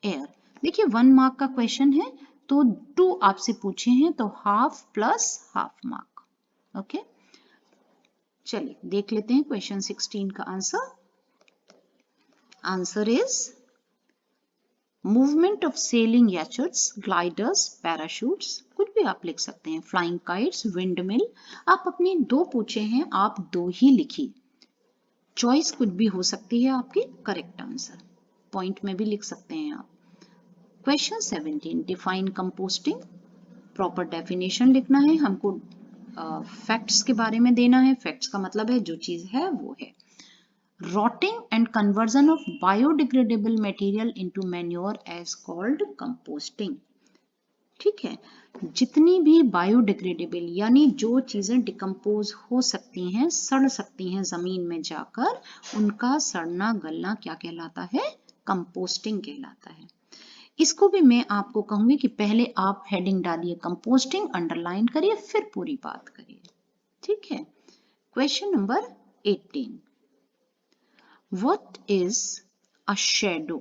Speaker 2: air. देखिए 1 मार्क का क्वेश्चन है तो 2 आपसे पूछे हैं तो half plus half mark, okay. चलिए देख लेते हैं क्वेश्चन 16 का answer. Answer is movement of sailing yachts, gliders, parachutes, कुछ भी आप लिख सकते हैं, फ्लाइंग काइट्स, विंडमिल। आप अपनी 2 पूछे हैं, आप 2 ही लिखिए, चॉइस कुछ भी हो सकती है आपकी करेक्ट आंसर, पॉइंट में भी लिख सकते हैं आप। Question 17 define composting, proper definition लिखना है हमको, फैक्ट्स के बारे में देना है, फैक्ट्स का मतलब है जो चीज है वो है। Rotting and conversion of biodegradable material into manure as called composting, ठीक है। जितनी भी बायोडिग्रेडेबल यानी जो चीजें डिकम्पोज हो सकती हैं, सड़ सकती हैं जमीन में जाकर, उनका सड़ना गलना क्या कहलाता है, कंपोस्टिंग कहलाता है। इसको भी मैं आपको कहूंगी कि पहले आप हेडिंग डालिए कंपोस्टिंग, अंडरलाइन करिए, फिर पूरी बात करिए, ठीक है। Question number 18, What is a shadow?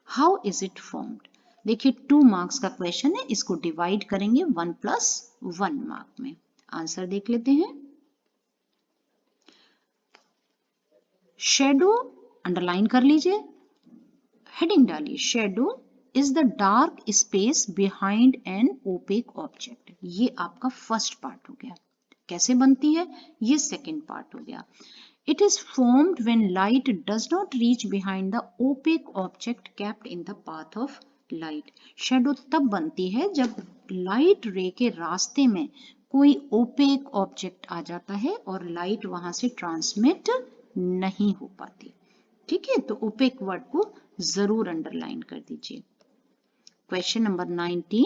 Speaker 2: How is it formed? देखिए 2 मार्क्स का क्वेश्चन है, इसको डिवाइड करेंगे 1 प्लस 1 मार्क में। आंसर देख लेते हैं। शेडो अंडरलाइन कर लीजिए, हेडिंग डालिए, shadow is the dark space behind an opaque object. ये आपका फर्स्ट पार्ट हो गया, कैसे बनती है ये सेकेंड पार्ट हो गया। It is formed when light does not reach behind the opaque object kept in the path of light. Shadow तब बनती है जब लाइट रे के रास्ते में कोई ओपेक ऑब्जेक्ट आ जाता है और लाइट वहां से ट्रांसमिट नहीं हो पाती, ठीक है। तो ओपेक वर्ड को जरूर अंडरलाइन कर दीजिए। Question number 19,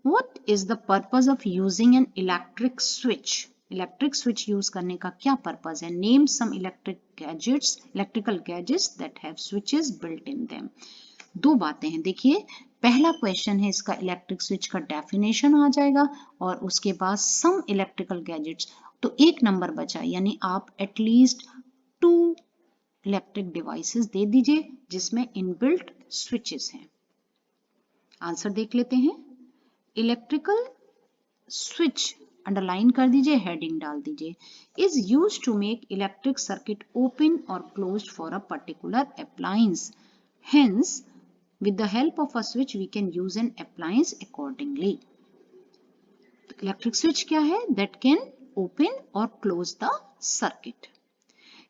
Speaker 2: What is the purpose of using an electric switch? Electric switch use करने का क्या पर्पस है? Name some electrical gadgets that have switches built in them. दो बातें हैं, देखिए पहला क्वेश्चन है इसका इलेक्ट्रिक स्विच का डेफिनेशन आ जाएगा और उसके बाद सम इलेक्ट्रिकल गैजेट्स, तो एक नंबर बचा, यानी आप एटलीस्ट 2 इलेक्ट्रिक डिवाइसेस दे दीजिए जिसमें इनबिल्ट स्विचेस हैं। आंसर देख लेते हैं। इलेक्ट्रिकल स्विच अंडरलाइन कर दीजिए, हेडिंग डाल दीजिए, is use to make electric circuit open और closed for a particular appliance, hence with the help of a switch we can use an appliance accordingly. Electric switch क्या है? That can open or close the circuit.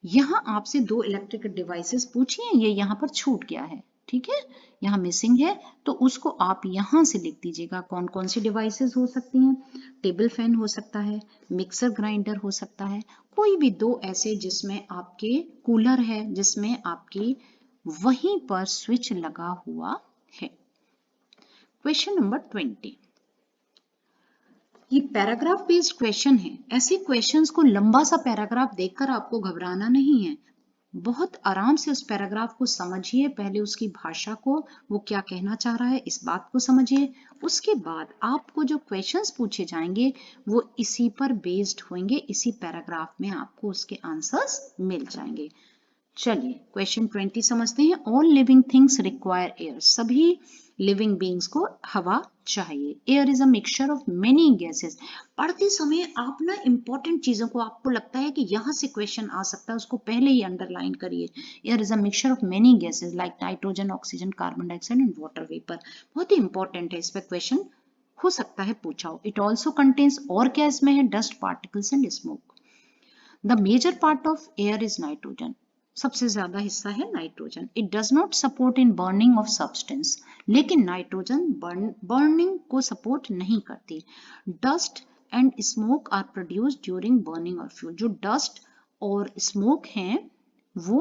Speaker 2: यहां आपसे 2 electrical devices पूछिए, ये यहां पर छूट गया है, ठीक है, यहां मिसिंग है, तो उसको आप यहां से लिख दीजिएगा। कौन कौन सी डिवाइसेस हो सकती हैं? टेबल फैन हो सकता है, मिक्सर ग्राइंडर हो सकता है, कोई भी 2 ऐसे जिसमें आपके कूलर है, जिसमें आपकी वहीं पर स्विच लगा हुआ है। क्वेश्चन नंबर 20, ये पैराग्राफ बेस्ड क्वेश्चन है। ऐसे क्वेश्चंस को लंबा सा पैराग्राफ देखकर आपको घबराना नहीं है, बहुत आराम से उस पैराग्राफ को समझिए, पहले उसकी भाषा को, वो क्या कहना चाह रहा है इस बात को समझिए, उसके बाद आपको जो क्वेश्चंस पूछे जाएंगे वो इसी पर बेस्ड होंगे, इसी पैराग्राफ में आपको उसके आंसर्स मिल जाएंगे। चलिए क्वेश्चन 20 समझते हैं। All living things require air, सभी लिविंग बींग्स को हवा चाहिए। Air is a mixture of many gases. पढ़ते समय आप ना इंपॉर्टेंट चीजों को, आपको लगता है कि यहां से क्वेश्चन आ सकता है, उसको पहले ही अंडरलाइन करिए। Air is a mixture of many gases like nitrogen, oxygen, carbon dioxide and water vapour. बहुत ही इंपॉर्टेंट है, इस पर क्वेश्चन हो सकता है पूछा हो। इट ऑल्सो कंटेन्स, और क्या इसमें है? Dust particles and smoke. The major part of air is nitrogen, सबसे ज्यादा हिस्सा है nitrogen. It does not support in burning of substance, लेकिन नाइट्रोजन बर्निंग को सपोर्ट नहीं करती। Dust and smoke are produced during burning of fuel. जो dust और स्मोक हैं वो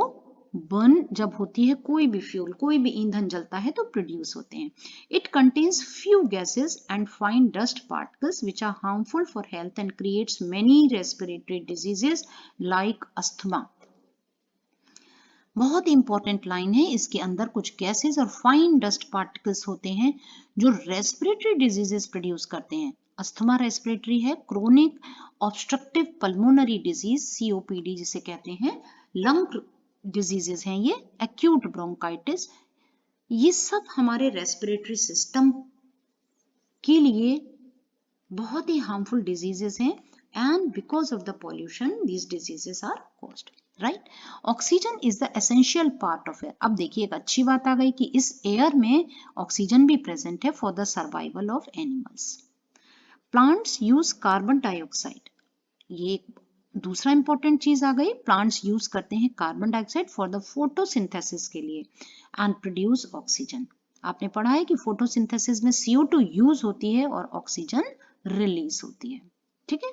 Speaker 2: बर्न जब होती है, कोई भी फ्यूल, कोई भी ईंधन जलता है तो प्रोड्यूस होते हैं। It contains few gases and fine dust particles which are harmful for health and creates many respiratory diseases like asthma. बहुत ही इंपॉर्टेंट लाइन है, इसके अंदर कुछ गैसेस और फाइन डस्ट पार्टिकल्स होते हैं जो रेस्पिरेटरी डिजीजेस प्रोड्यूस करते हैं। अस्थमा रेस्पिरेटरी है, chronic obstructive pulmonary disease COPD जिसे कहते हैं, लंग डिजीजेस हैं ये, एक्यूट ब्रोंकाइटिस, ये सब हमारे रेस्पिरेटरी सिस्टम के लिए बहुत ही हार्मफुल डिजीजेस हैं, and because of the pollution these diseases are caused, right. Oxygen is the essential part of air. अब देखिए एक अच्छी बात आ गई कि इस एयर में ऑक्सीजन भी प्रेजेंट है for the survival of animals. Plants use carbon dioxide, ये दूसरा इंपॉर्टेंट चीज आ गई। प्लांट्स यूज करते हैं carbon dioxide for the photosynthesis के लिए एंड प्रोड्यूस ऑक्सीजन। आपने पढ़ा है कि फोटोसिंथेसिस में CO2 यूज होती है और ऑक्सीजन रिलीज होती है, ठीक है।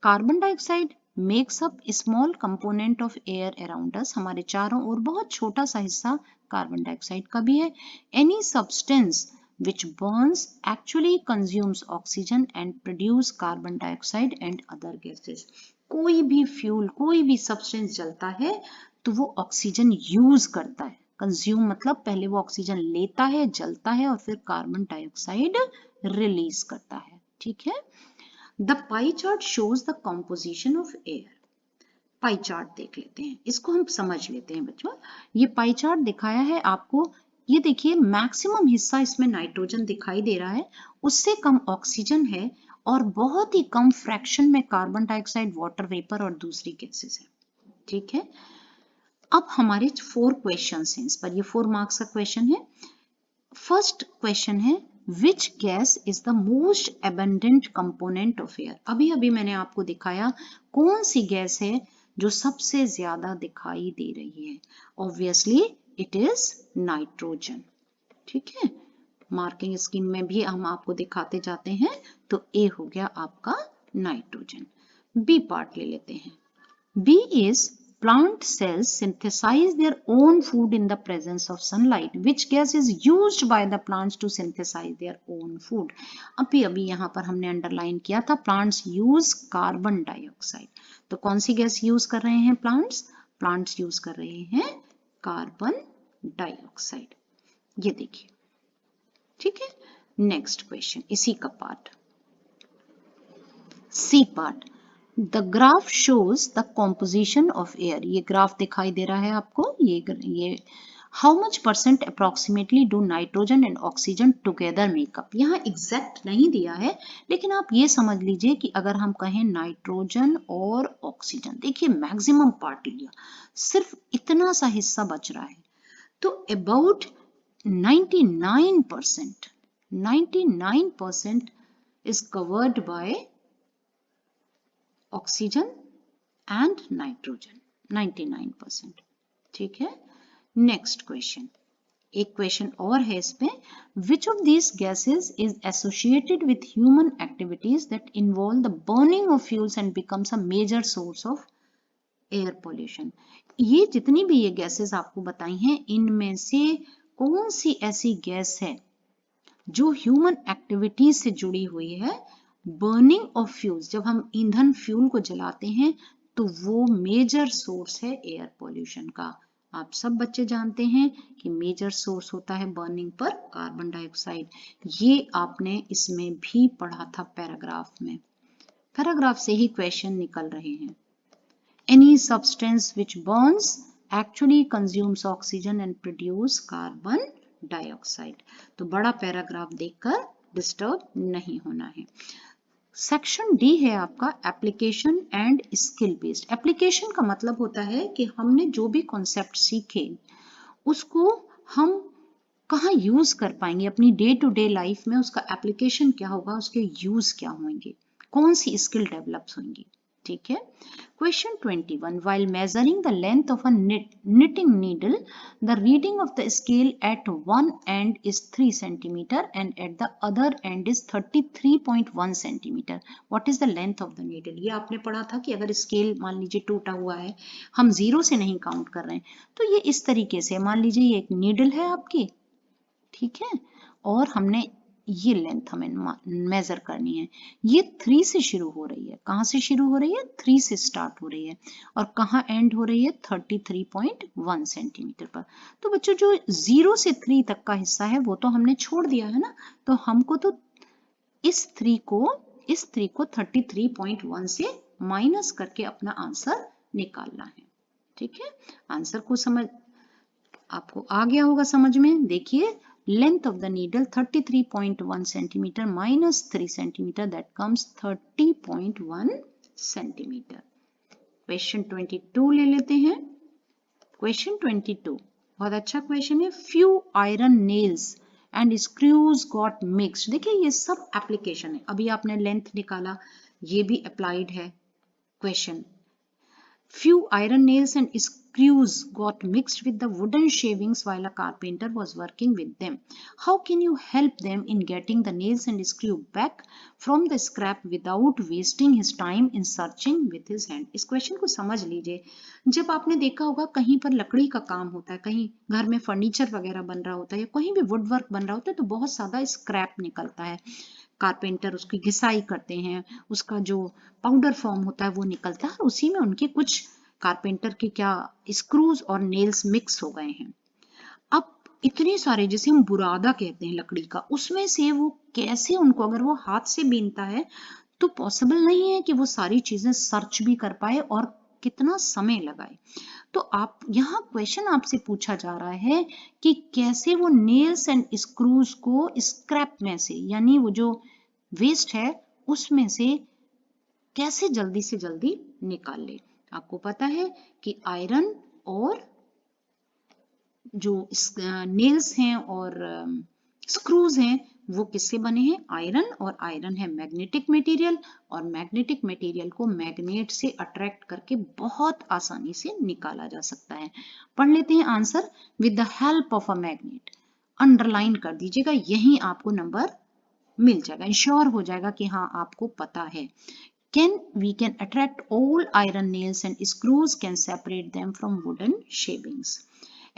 Speaker 2: Carbon dioxide makes up small component of air around us, हमारे चारों ओर बहुत छोटा सा हिस्सा कार्बन डाइऑक्साइड का भी है। Any substance which burns actually consumes oxygen and produce carbon dioxide and other gases। कोई भी फ्यूल, कोई भी सब्सटेंस जलता है तो वो ऑक्सीजन यूज करता है। कंज्यूम मतलब पहले वो ऑक्सीजन लेता है, जलता है और फिर कार्बन डाइऑक्साइड रिलीज करता है, ठीक है। The pie chart shows the composition of air. Pie chart देख लेते हैं, इसको हम समझ लेते हैं बच्चों। ये पाई चार्ट दिखाया है आपको, ये देखिए मैक्सिमम हिस्सा इसमें नाइट्रोजन दिखाई दे रहा है, उससे कम ऑक्सीजन है और बहुत ही कम फ्रैक्शन में कार्बन डाइऑक्साइड, वाटर वेपर और दूसरी गैसेस है, ठीक है। अब हमारे 4 क्वेश्चंस हैं इस पर, ये 4 मार्क्स का क्वेश्चन है। फर्स्ट क्वेश्चन है which gas is the most abundant component of air. अभी अभी मैंने आपको दिखाया कौन सी गैस है जो सबसे ज्यादा दिखाई दे रही है। ऑब्वियसली इट इज नाइट्रोजन, ठीक है। मार्किंग स्कीम में भी हम आपको दिखाते जाते हैं। तो ए हो गया आपका नाइट्रोजन। बी पार्ट ले लेते हैं। B is plant cells synthesize their own food in the presence of sunlight. Which gas is used by the plants to synthesize their own food? अभी यहाँ पर हमने अंडरलाइन किया था, plants use कार्बन डाइऑक्साइड. तो कौन सी गैस यूज कर रहे हैं प्लांट्स यूज कर रहे हैं कार्बन डाइऑक्साइड. ये देखिए, ठीक है. नेक्स्ट क्वेश्चन, इसी का part, C part. The graph shows the composition of air. ये ग्राफ दिखाई दे रहा है आपको. ये how much percent approximately do nitrogen and oxygen together make up. यहाँ एग्जैक्ट नहीं दिया है, लेकिन आप ये समझ लीजिए कि अगर हम कहें नाइट्रोजन और ऑक्सीजन, देखिए मैक्सिमम पार्ट लिया, सिर्फ इतना सा हिस्सा बच रहा है. तो about 99% is covered by oxygen and nitrogen. 99%. ठीक है. नेक्स्ट क्वेश्चन, एक क्वेश्चन और है इसमें. Which of these gases is associated with human activities that involve the burning of fuels and becomes a major source of air pollution. ये जितनी भी ये गैसेस आपको बताई हैं, इनमें से कौन सी ऐसी गैस है जो ह्यूमन एक्टिविटीज से जुड़ी हुई है? बर्निंग ऑफ फ्यूल्स, जब हम ईंधन फ्यूल को जलाते हैं तो वो मेजर सोर्स है एयर पोल्यूशन का. आप सब बच्चे जानते हैं कि मेजर सोर्स होता है बर्निंग पर कार्बन डाइऑक्साइड. ये आपने इसमें भी पढ़ा था पैराग्राफ में. पैराग्राफ से ही क्वेश्चन निकल रहे हैं. Any substance which burns actually consumes oxygen and produce carbon dioxide. तो बड़ा पैराग्राफ देखकर डिस्टर्ब नहीं होना है. सेक्शन डी है आपका application and skill based. Application का मतलब होता है कि हमने जो भी कॉन्सेप्ट सीखे उसको हम कहाँ यूज कर पाएंगे अपनी डे टू डे लाइफ में, उसका एप्लीकेशन क्या होगा, उसके यूज क्या होंगे, कौन सी स्किल डेवलप होंगी. ठीक है. Question 21. While measuring the length of a knitting needle, the reading of the scale at one end is 3 centimeter and at the other end is 33.1 centimeter. What is the length of the needle? ये आपने पढ़ा था कि अगर scale मान लीजिए टूटा हुआ है, हम जीरो से नहीं काउंट कर रहे हैं, तो ये इस तरीके से, मान लीजिए ये एक नीडल है आपकी, ठीक है, और हमने ये लेंथ हमें मेजर करनी है. ये 3 से शुरू हो रही है. कहाँ से शुरू हो रही है? 3 से स्टार्ट हो रही है. और कहाँ एंड हो रही है? 33.1 सेंटीमीटर पर. तो बच्चों जो 0 से 3 तक का हिस्सा है वो तो हमने छोड़ दिया है ना, तो हमको तो इस 3 को 33.1 से माइनस करके अपना आंसर निकालना है. ठीक है. आंसर को समझ आपको आ गया होगा समझ में. देखिए, length of the needle 33.1 centimeter minus 3 centimeter, that comes 30.1 centimeter. Question 22 ले लेते हैं. Question 22 बहुत अच्छा क्वेश्चन है. Few iron nails and screws got mixed. देखिए ये सब एप्लीकेशन है. अभी आपने लेंथ निकाला, ये भी अप्लाइड है. Question, few iron nails and screws got mixed with the wooden shavings while a carpenter was working with them. How can you help them in getting the nails and screw back from the scrap without wasting his time in searching with his hand? इस question को समझ लीजिए. जब आपने देखा होगा कहीं पर लकड़ी का काम होता है, कहीं घर में फर्नीचर वगैरह बन रहा होता है या कहीं भी वुड वर्क बन रहा होता है, तो बहुत ज्यादा स्क्रैप निकलता है. कारपेंटर उसकी घिसाई करते हैं, उसका जो पाउडर फॉर्म होता है वो निकलता है, उसी में उनके कुछ कारपेंटर के क्या स्क्रूज और नेल्स मिक्स हो गए हैं. अब इतने सारे, जैसे हम बुरादा कहते हैं लकड़ी का, उसमें से वो कैसे, उनको अगर वो हाथ से बीनता है तो पॉसिबल नहीं है कि वो सारी चीजें सर्च भी कर पाए और कितना समय लगाए. तो आप यहाँ क्वेश्चन आपसे पूछा जा रहा है कि कैसे वो नेल्स एंड स्क्रूज को स्क्रैप में से, यानी वो जो वेस्ट है उसमें से कैसे जल्दी से जल्दी निकाल ले. आपको पता है कि आयरन और जो नेल्स हैं और स्क्रूज हैं वो किससे बने हैं? आयरन, और आयरन है मैग्नेटिक मटेरियल, और मैग्नेटिक मटेरियल को मैग्नेट से अट्रैक्ट करके बहुत आसानी से निकाला जा सकता है. पढ़ लेते हैं answer. With the help of a magnet. Underline कर दीजिएगा, यही आपको नंबर मिल जाएगा, इंश्योर हो जाएगा कि हाँ आपको पता है. we can attract all iron nails and screws can separate them from wooden shavings.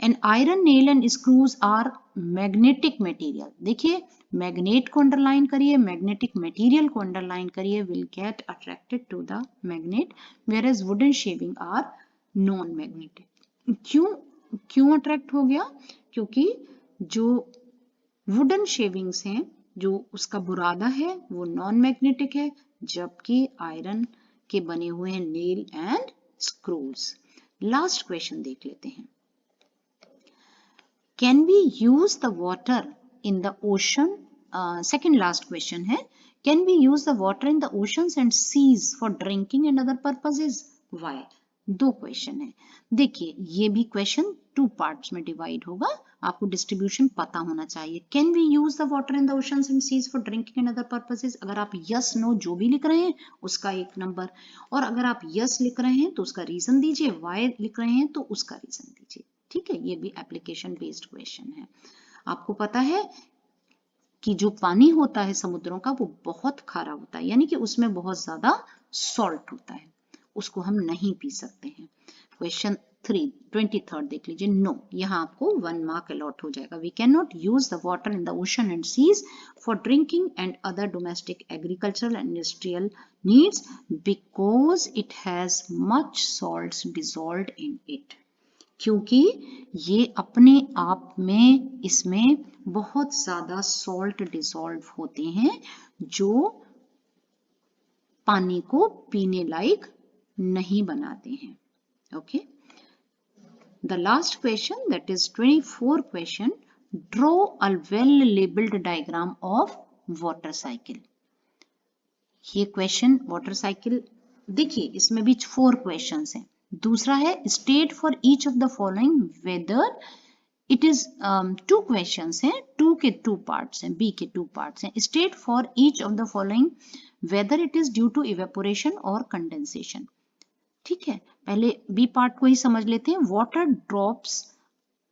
Speaker 2: And iron nail and screws are magnetic material. देखिए मैग्नेट को अंडरलाइन करिए, मैग्नेटिक मटेरियल को अंडरलाइन करिए, will get attracted to the magnet, whereas wooden shaving are non magnetic. क्यों attract हो गया? क्योंकि जो वुडन शेविंग्स हैं, जो उसका बुरादा है वो नॉन मैग्नेटिक है, जबकि आयरन के बने हुए हैं nail and screws. Last question देख लेते हैं. Can we use the water in the ocean? Second last question है, can we use the water in the oceans and seas for drinking and other purposes? Why? दो question है. देखिए ये भी question 2 parts में डिवाइड होगा, आपको distribution पता होना चाहिए. Can we use the water in the oceans and seas for drinking and other purposes? अगर आप यस नो जो भी लिख रहे हैं उसका 1 नंबर, और अगर आप यस लिख रहे हैं तो उसका रीजन दीजिए, वाई लिख रहे हैं तो उसका रीजन दीजिए. ठीक है, ये भी एप्लीकेशन बेस्ड क्वेश्चन है. आपको पता है कि जो पानी होता है समुद्रों का वो बहुत खारा होता है, यानी कि उसमें बहुत ज्यादा सॉल्ट होता है, उसको हम नहीं पी सकते हैं. क्वेश्चन 23 देख लीजिए. नो, यहाँ आपको 1 मार्क अलॉट हो जाएगा. We can not use the water in the ocean and seas for drinking and other domestic agricultural and industrial needs because it has much salt dissolved in it. क्योंकि ये अपने आप में इसमें बहुत ज्यादा सॉल्ट डिसॉल्व होते हैं जो पानी को पीने लायक नहीं बनाते हैं. Okay, the last question, that is 24 question. Draw a well labelled diagram of water cycle. ये क्वेश्चन वाटर साइकिल, देखिए इसमें भी 4 क्वेश्चंस हैं. दूसरा है state for each of the following whether it is 2 questions हैं, 2 के 2 पार्ट्स हैं, बी के 2 पार्ट्स हैं. State for each of the following whether it is due to evaporation और कंडेंसेशन. ठीक है, पहले बी पार्ट को ही समझ लेते हैं. Water drops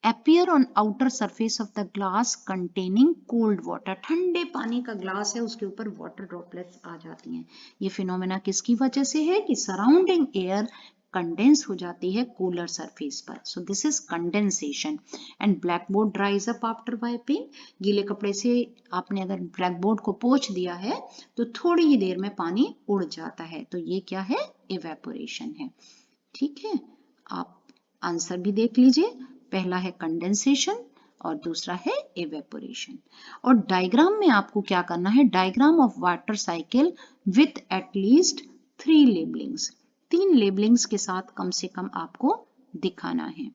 Speaker 2: appear on outer surface of the glass containing cold water. ठंडे पानी का ग्लास है, उसके ऊपर वाटर ड्रॉपलेट्स आ जाती हैं. ये फिनोमेना किसकी वजह से है? कि सराउंडिंग एयर कंडेंस हो जाती है कूलर सरफेस पर. So this is condensation. And black board ड्राइज up after wiping. गीले कपड़े से आपने अगर ब्लैक बोर्ड को पोंछ दिया है तो थोड़ी ही देर में पानी उड़ जाता है. तो ये क्या है? इवेपोरेशन है. ठीक है, आप आंसर भी देख लीजिए. पहला है कंडेंसेशन और दूसरा है इवेपोरेशन. और डायग्राम में आपको क्या करना है? Diagram of water cycle with at least 3 labellings. 3 labellings के साथ कम से कम आपको दिखाना है.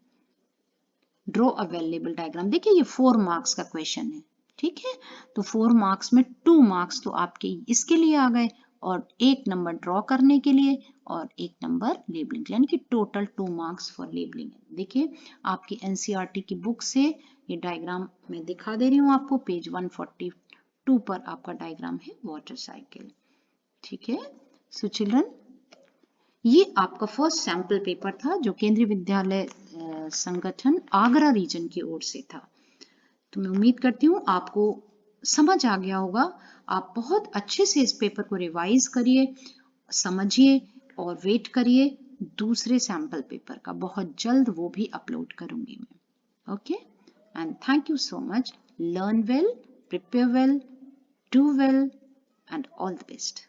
Speaker 2: Draw a well label diagram. देखिए ये 4 मार्क्स का क्वेश्चन है. ठीक है, तो 4 मार्क्स में 2 मार्क्स तो आपके इसके लिए आ गए और 1 नंबर ड्रॉ करने के लिए और 1 नंबर लेबलिंग, यानी कि टोटल 2 मार्क्स फॉर लेबलिंग. देखिए आपकी एनसीईआरटी की बुक से ये डायग्राम मैं दिखा दे रही हूँ आपको. पेज 142 पर आपका डायग्राम है वाटर साइकिल. ठीक है, सो चिल्ड्रन, ये आपका फर्स्ट सैंपल पेपर था जो केंद्रीय विद्यालय संगठन आगरा रीजन की ओर से था. तो मैं उम्मीद करती हूँ आपको समझ आ गया होगा. आप बहुत अच्छे से इस पेपर को रिवाइज करिए, समझिए और वेट करिए दूसरे सैंपल पेपर का. बहुत जल्द वो भी अपलोड करूंगी मैं. Okay, and thank you so much. Learn well, prepare well, do well and all the best.